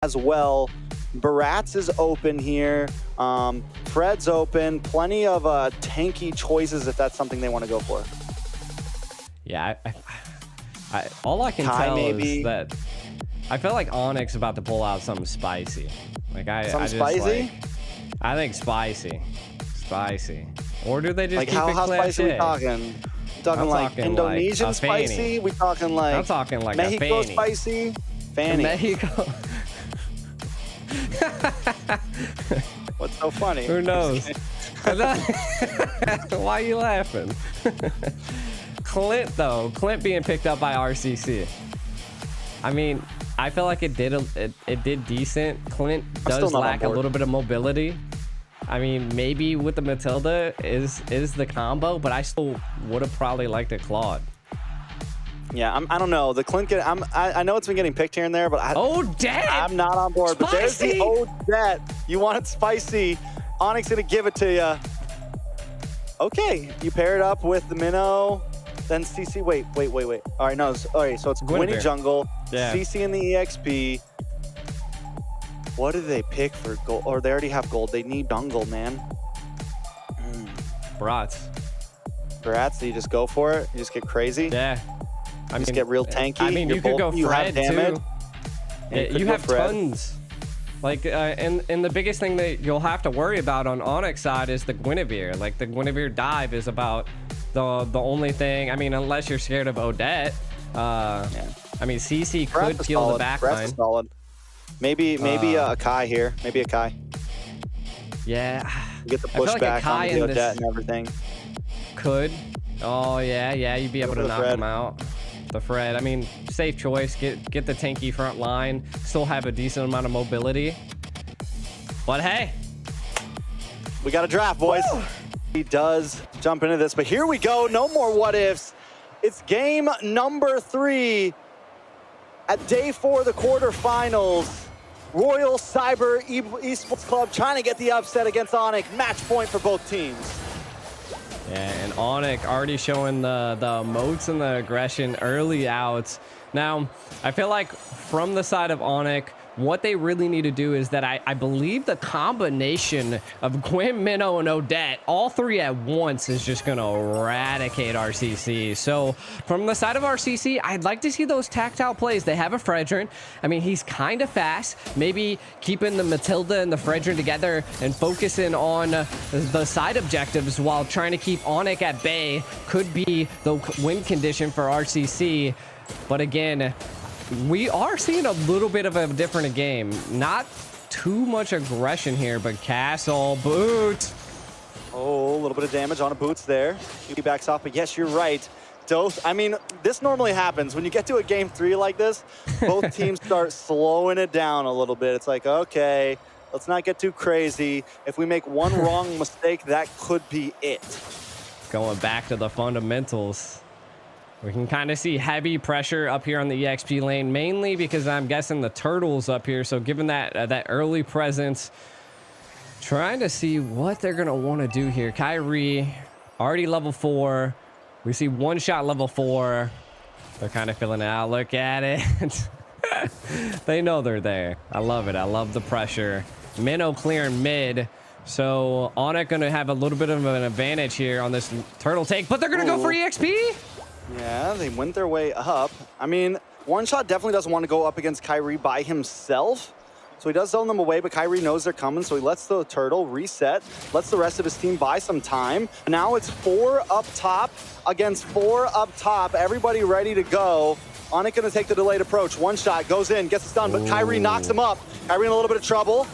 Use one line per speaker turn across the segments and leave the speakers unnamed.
as well. Barats is open here. Fred's open. Plenty of tanky choices if that's something they want to go for.
Yeah, all I can tell is that I feel like Onyx about to pull out something spicy. Like
spicy?
I think spicy. Or do they just keep
how
it
spicy we talking? We talking like Indonesian
like
spicy? We talking like
I'm talking like
Mexico
a
spicy? Fanny.
Mexico.
What's so funny?
Who knows? Why are you laughing? Clint being picked up by RCC. I mean, I feel like it did decent. Clint does lack a little bit of mobility. I mean, maybe with the Matilda is the combo, but I still would have probably liked a Claude.
Yeah, I don't know. The Clint, I know it's been getting picked here and there, but
Odette!
I'm not on board.
Spicy!
But there's the Odette. You want it spicy. Onyx gonna give it to you. Okay, you pair it up with the Minnow, then CC. Wait. All right, no. All right, so it's Gwynny jungle, CC in the EXP. What do they pick for gold? Or they already have gold. They need jungle, man.
Brats,
so you just go for it. You just get crazy.
Yeah. I mean,
get real tanky.
I mean, you could go Fred too. You have tons. Like, and the biggest thing that you'll have to worry about on Onyx side is the Guinevere. Like, the Guinevere dive is about the only thing. I mean, unless you're scared of Odette. I mean, CC could peel the backline.
Solid. Maybe a Kai here. Maybe a Kai.
Yeah.
You get the pushback on the Odette and everything.
Could. Oh, yeah. You'd be able to knock him out. The Fred. I mean, safe choice. Get the tanky front line. Still have a decent amount of mobility. But hey.
We got a draft, boys. Woo! He does jump into this, but here we go. No more what ifs. It's game number 3 at day 4 of the quarterfinals. Royal Cyber Esports Club trying to get the upset against Onic. Match point for both teams.
Yeah, and Onic already showing the moats and the aggression early out. Now, I feel like from the side of Onic, what they really need to do is that I believe the combination of Gwen, Minnow, and Odette, all 3 at once, is just going to eradicate RCC. So from the side of RCC, I'd like to see those tactile plays. They have a Fredrin. I mean, he's kind of fast. Maybe keeping the Matilda and the Fredrin together and focusing on the side objectives while trying to keep Onic at bay could be the win condition for RCC. But again, we are seeing a little bit of a different game. Not too much aggression here, but Castle, boot.
Oh, a little bit of damage on a boots there. He backs off, but yes, you're right. Dose, I mean, this normally happens. When you get to a game 3 like this, both teams start slowing it down a little bit. It's like, okay, let's not get too crazy. If we make one wrong mistake, that could be it.
Going back to the fundamentals. We can kind of see heavy pressure up here on the EXP lane, mainly because I'm guessing the turtle's up here. So given that that early presence, trying to see what they're going to want to do here. Kyrie, already level 4. We see one shot level 4. They're kind of filling it out. Look at it. They know they're there. I love it. I love the pressure. Minnow clearing mid. So Onic going to have a little bit of an advantage here on this turtle take, but they're going to go for EXP.
Yeah, they went their way up. I mean, One Shot definitely doesn't want to go up against Kyrie by himself. So he does zone them away, but Kyrie knows they're coming, so he lets the turtle reset, lets the rest of his team buy some time. Now it's 4 up top against 4 up top. Everybody ready to go. Onic gonna take the delayed approach. One Shot goes in, gets it done, but Kyrie knocks him up. Kyrie in a little bit of trouble.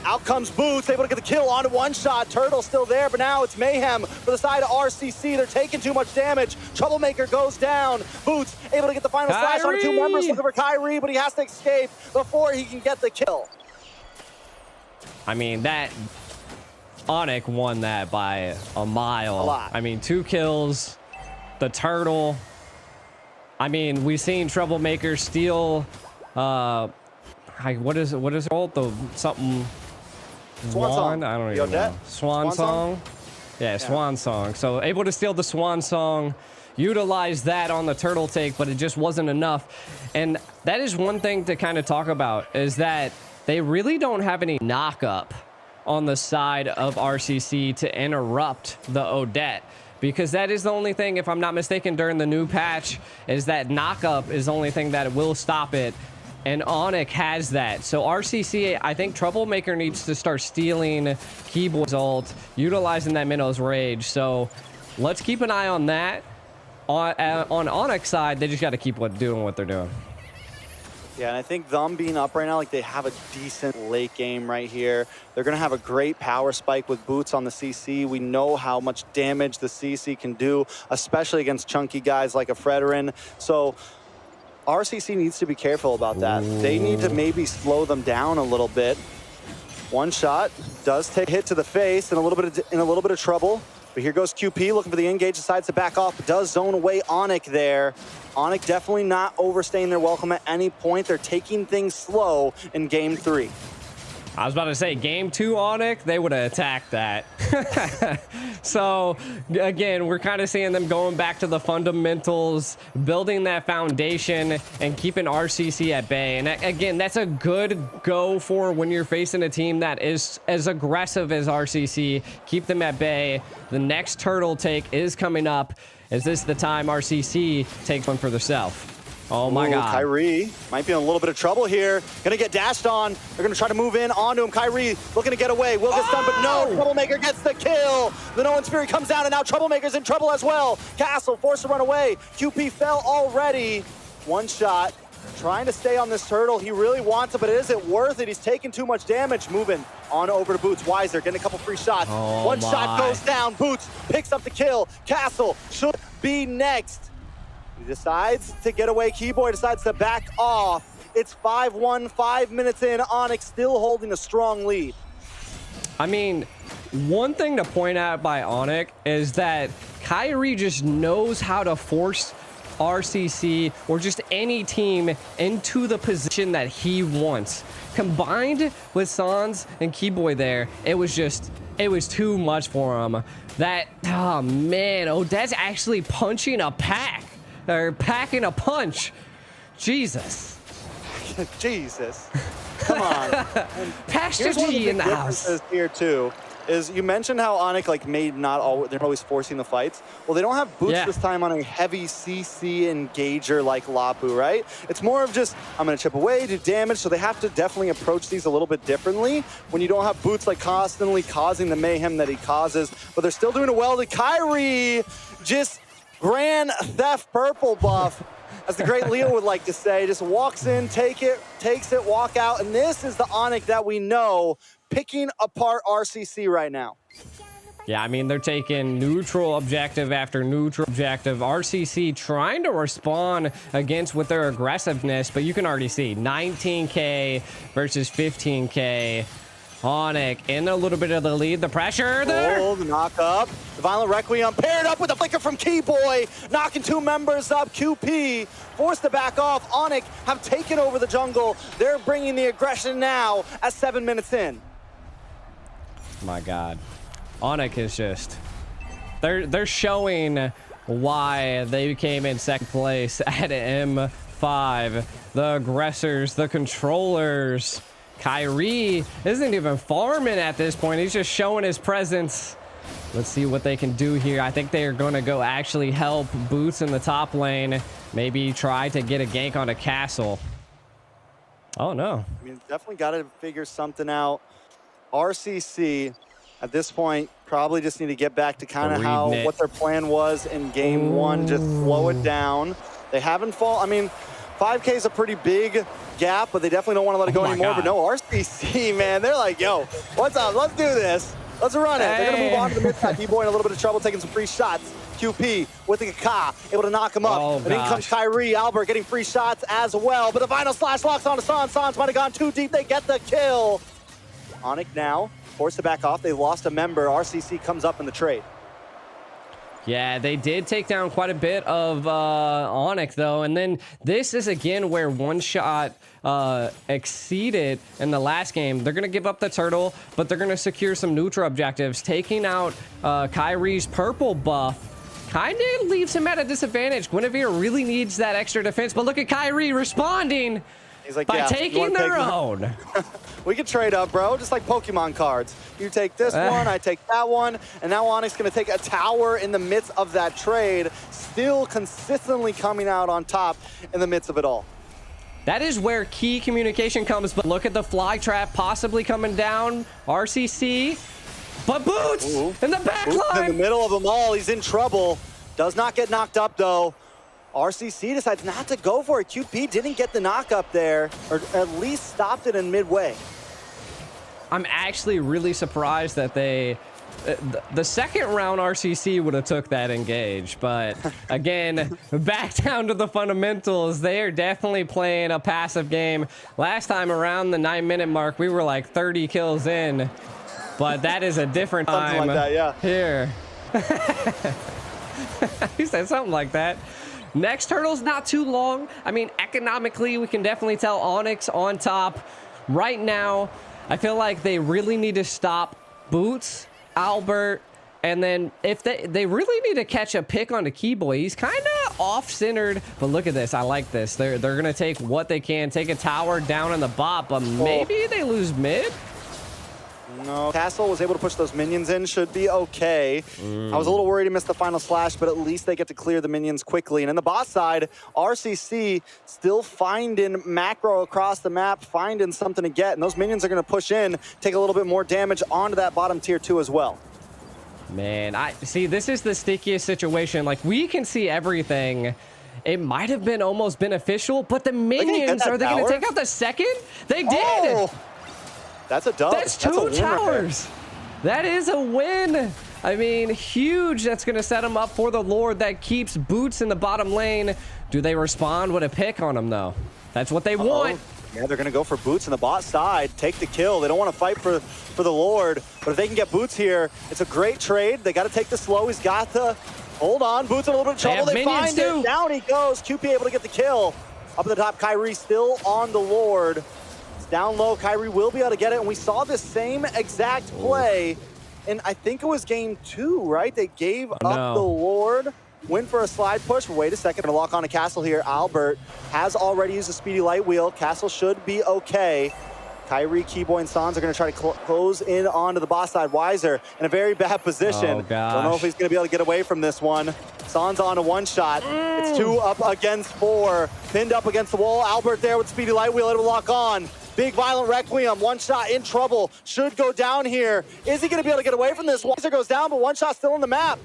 Out comes Boots, able to get the kill onto One Shot. Turtle still there, but now it's Mayhem for the side of RCC. They're taking too much damage. Troublemaker goes down. Boots able to get the final slash on 2 members, looking for Kyrie, but he has to escape before he can get the kill.
I mean, that Onic won that by a mile.
A lot.
I mean, 2 kills, the turtle. I mean, we've seen Troublemaker steal, what is it called? The something.
Swan Song.
I don't even know. Swan Song? Yeah, Swan Song. So able to steal the Swan Song, utilize that on the turtle take, but it just wasn't enough. And that is one thing to kind of talk about, is that they really don't have any knock-up on the side of RCC to interrupt the Odette, because that is the only thing, if I'm not mistaken, during the new patch, is that knock-up is the only thing that will stop it, and Onic has that. So RCC, I think Troublemaker needs to start stealing Keyboard's ult, utilizing that Minnow's Rage. So let's keep an eye on that. On Onic's side, they just got to keep doing what they're doing.
Yeah, and I think them being up right now, like they have a decent late game right here. They're going to have a great power spike with Boots on the CC. We know how much damage the CC can do, especially against chunky guys like a Fredrin. So RCC needs to be careful about that. They need to maybe slow them down a little bit. One shot does take a hit to the face and a little bit of trouble. But here goes QP looking for the engage, decides to back off, but does zone away Onic there. Onic definitely not overstaying their welcome at any point. They're taking things slow in game 3.
I was about to say, game 2 Onic, they would have attacked that. So, again, we're kind of seeing them going back to the fundamentals, building that foundation, and keeping RCC at bay. And again, that's a good go for when you're facing a team that is as aggressive as RCC. Keep them at bay. The next turtle take is coming up. Is this the time RCC takes one for themselves? Oh my God.
Kyrie might be in a little bit of trouble here. Gonna get dashed on. They're gonna try to move in onto him. Kyrie looking to get away. Will get stunned, but no. Troublemaker gets the kill. The Nolan's Fury comes down, and now Troublemaker's in trouble as well. Castle forced to run away. QP fell already. One shot. Trying to stay on this turtle. He really wants it, but is it worth it? He's taking too much damage. Moving on over to Boots. Weiser getting a couple free shots. One shot goes down. Boots picks up the kill. Castle should be next. He decides to get away. Keyboy decides to back off. It's 5-1, 5 minutes in. Onic still holding a strong lead.
I mean, one thing to point out by Onic is that Kyrie just knows how to force RCC or just any team into the position that he wants. Combined with Sans and Keyboy there, it was too much for him. That, oh man, Odette's actually punching a pack. Or packing a punch. Jesus.
Jesus. Come on.
Pastor G in the house.
Here too is you mentioned how Onic like they're always forcing the fights. Well, they don't have Boots this time on a heavy CC engager like Lapu, right? It's more of just, I'm gonna chip away, do damage, so they have to definitely approach these a little bit differently when you don't have Boots like constantly causing the mayhem that he causes, but they're still doing it well. The Kyrie just Grand Theft Purple buff, as the great Leo would like to say, just walks in, takes it, walk out, and this is the Onic that we know picking apart RCC right now.
Yeah, I mean, they're taking neutral objective after neutral objective. RCC trying to respond against with their aggressiveness, but you can already see 19K versus 15K. Onic in a little bit of the lead. The pressure there.
Oh, the knock up. The Violent Requiem paired up with the flicker from Keyboy, knocking 2 members up. QP forced to back off. Onic have taken over the jungle. They're bringing the aggression now at 7 minutes in.
My God. Onic is just... They're showing why they came in second place at M5. The aggressors, the controllers... Kyrie isn't even farming at this point. He's just showing his presence. Let's see what they can do here. I think they are going to go actually help Boots in the top lane. Maybe try to get a gank on a Castle. Oh, no.
I mean, definitely got to figure something out. RCC, at this point, probably just need to get back to kind of what their plan was in game 1. Just slow it down. They haven't I mean, 5K is a pretty big gap, but they definitely don't want to let it go anymore. But no, RCC, man, they're like, yo, what's up? Let's do this. Let's run it. They're going to move on to the mid-side. B-Boy in a little bit of trouble, taking some free shots. QP with the Ka, able to knock him up. And in comes Kyrie, Albert getting free shots as well. But the Vinyl Slash locks onto Sans. Sans might have gone too deep. They get the kill. Onic now forced to back off. They lost a member. RCC comes up in the trade.
Yeah, they did take down quite a bit of Onic, though. And then this is, again, where one shot exceeded in the last game. They're going to give up the turtle, but they're going to secure some neutral objectives. Taking out Kyrie's purple buff kind of leaves him at a disadvantage. Guinevere really needs that extra defense, but look at Kyrie responding.
He's like,
by
yeah,
taking their own.
We can trade up, bro, just like Pokemon cards. You take this one, I take that one, and now Onic's going to take a tower in the midst of that trade, still consistently coming out on top in the midst of it all.
That is where key communication comes, but look at the fly trap possibly coming down. RCC, but Boots in the back line.
In the middle of them all, he's in trouble. Does not get knocked up, though. RCC decides not to go for it. QP didn't get the knock up there, or at least stopped it in midway.
I'm actually really surprised that they... The second round RCC would have took that engage, but again, back down to the fundamentals. They are definitely playing a passive game. Last time around the 9-minute mark, we were like 30 kills in, but that is a different time.
Something like that, yeah.
Here. He said something like that. Next turtle's not too long. I mean, economically, we can definitely tell Onyx on top. Right now, I feel like they really need to stop Boots, Albert, and then if they really need to catch a pick on the Keyboy. He's kind of off-centered, but look at this. I like this. They're gonna take what they can, take a tower down in the bot, but maybe they lose mid.
No, Castle was able to push those minions in, should be okay. I was a little worried he missed the final slash, but at least they get to clear the minions quickly. And in the bot side, RCC still finding macro across the map, finding something to get, and those minions are going to push in, take a little bit more damage onto that bottom tier 2 as well.
Man, I see, this is the stickiest situation. Like, we can see everything. It might have been almost beneficial, but the minions, are they going to take out the second? They did!
Oh! That's a dub.
That's two towers. That is a win. I mean, huge. That's going to set them up for the Lord that keeps Boots in the bottom lane. Do they respond with a pick on him, though? That's what they want.
Yeah, they're going to go for Boots in the bot side, take the kill. They don't want to fight for the Lord, but if they can get Boots here, it's a great trade. They got to take the slow. He's got the... Hold on, Boots in a little bit of trouble. They find it. Down he goes. QP able to get the kill. Up at the top, Kyrie still on the Lord. Down low, Kyrie will be able to get it, and we saw the same exact play, and I think it was game 2, right? They gave up the Lord, went for a slide push. Wait a second, gonna lock on a Castle here. Albert has already used a speedy light wheel. Castle should be okay. Kyrie, Keyboy, and Sans are gonna try to close in onto the boss side. Weiser in a very bad position.
Oh, gosh.
Don't know if he's gonna be able to get away from this one. Sans on a one-shot. It's 2 up against 4. Pinned up against the wall. Albert there with speedy light wheel, it'll lock on. Big Violent Requiem, one shot in trouble. Should go down here. Is he going to be able to get away from this? Weiser goes down, but one shot still on the map.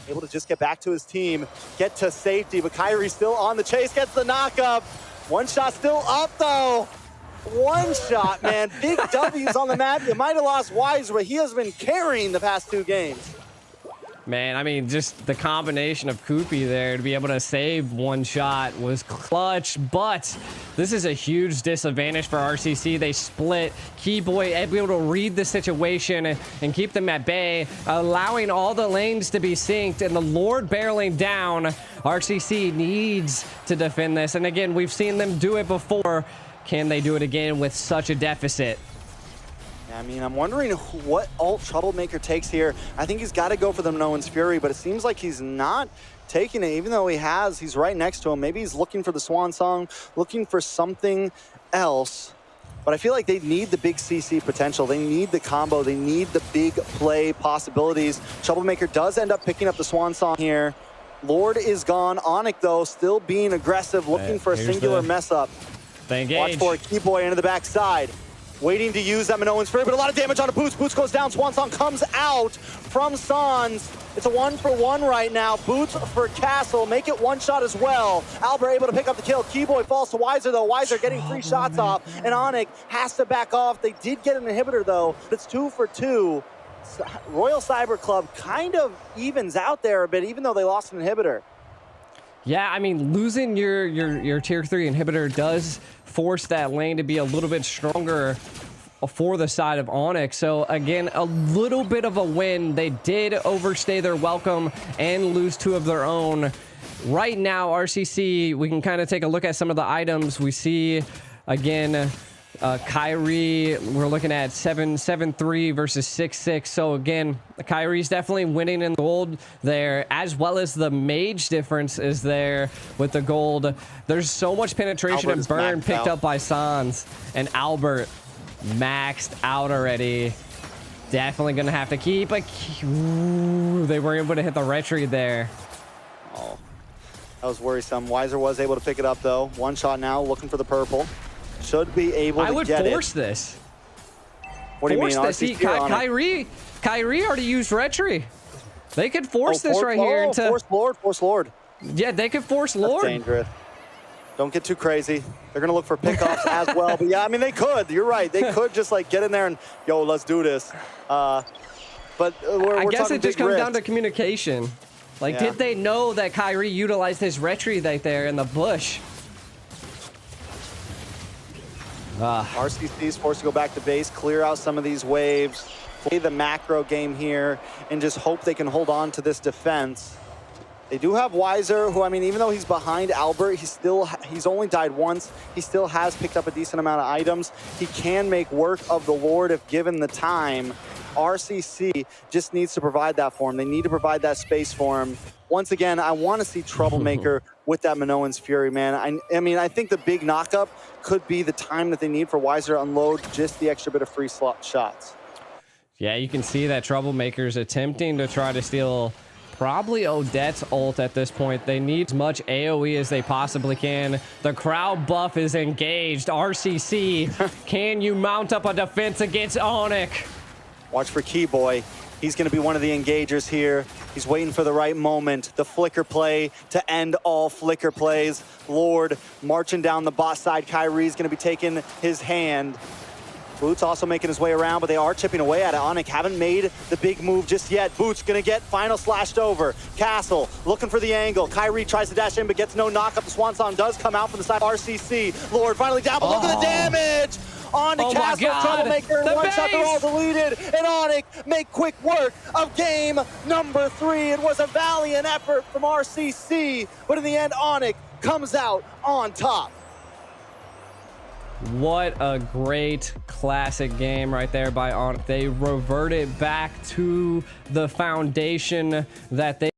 Able to just get back to his team, get to safety, but Kyrie still on the chase, gets the knock up. One shot still up, though. One shot, man. Big W's on the map. You might have lost Weiser, but he has been carrying the past 2 games.
Man, I mean, just the combination of Koopy there to be able to save one shot was clutch, but this is a huge disadvantage for RCC. They split. Keyboy able to read the situation and keep them at bay, allowing all the lanes to be synced, and the Lord barreling down. RCC needs to defend this, and again, we've seen them do it before. Can they do it again with such a deficit?
I mean, I'm wondering what ult Troublemaker takes here. I think he's got to go for the No One's Fury, but it seems like he's not taking it, even though he's right next to him. Maybe he's looking for the Swan Song, looking for something else. But I feel like they need the big CC potential. They need the combo. They need the big play possibilities. Troublemaker does end up picking up the Swan Song here. Lord is gone. Onic, though, still being aggressive, looking for a singular mess up. Watch for a Keyboy into the backside. Waiting to use that Minoan's Fury, but a lot of damage on a Boots. Boots goes down. Swan Song comes out from Sans. It's a 1-for-1 right now. Boots for Castle. Make it one shot as well. Albert able to pick up the kill. Keyboy falls to Weiser, though. Weiser getting 3 shots off, and Onic has to back off. They did get an inhibitor, though. It's 2 for 2. Royal Cyber Club kind of evens out there a bit, even though they lost an inhibitor.
Yeah, I mean, losing your tier 3 inhibitor does force that lane to be a little bit stronger for the side of Onic. So again, a little bit of a win. They did overstay their welcome and lose 2 of their own. Right now, RCC, we can kind of take a look at some of the items. We see, again, Kyrie, we're looking at 7-3 versus 6-6. So again, Kyrie's definitely winning in gold there, as well as the mage difference is there with the gold. There's so much penetration and burn picked up by Sans, and Albert maxed out already. Definitely gonna have to keep a. Ooh, they were able to hit the retreat there.
Oh, that was worrisome. Weiser was able to pick it up though. One shot now, looking for the purple. Should be able to get it.
I would force this.
What do you mean?
Force this. Kyrie already used retreat. They could force this right here into
force Lord.
Yeah, they could force Lord.
That's dangerous. Don't get too crazy. They're gonna look for pickoffs as well. But yeah, I mean they could. You're right. They could just like get in there and yo, let's do this. But I
guess it just comes down to communication. Like, did they know that Kyrie utilized his retreat right there in the bush?
RCC is forced to go back to base, clear out some of these waves, play the macro game here, and just hope they can hold on to this defense. They do have Weiser, who, I mean, even though he's behind Albert, he's only died once. He still has picked up a decent amount of items. He can make work of the Lord if given the time. RCC just needs to provide that for him. They need to provide that space for him. Once again, I want to see Troublemaker with that Minoan's Fury, man. I mean, I think the big knockup could be the time that they need for Weiser to unload just the extra bit of free slot shots.
Yeah, you can see that Troublemaker's attempting to try to steal probably Odette's ult at this point. They need as much AoE as they possibly can. The crowd buff is engaged. RCC, can you mount up a defense against Onic?
Watch for Keyboy. He's going to be one of the engagers here. He's waiting for the right moment. The flicker play to end all flicker plays. Lord marching down the bot side. Kyrie's going to be taking his hand. Boots also making his way around, but they are chipping away at it. Onic haven't made the big move just yet. Boots going to get final slashed over. Castle looking for the angle. Kyrie tries to dash in, but gets no knockup. The Swan Song does come out from the side of RCC. Lord finally down, but look at the damage! On to Castle, Troublemaker, and one shot, they're all deleted. And Onic make quick work of game number 3. It was a valiant effort from RCC, but in the end, Onic comes out on top.
What a great classic game right there by Onic. They reverted back to the foundation that they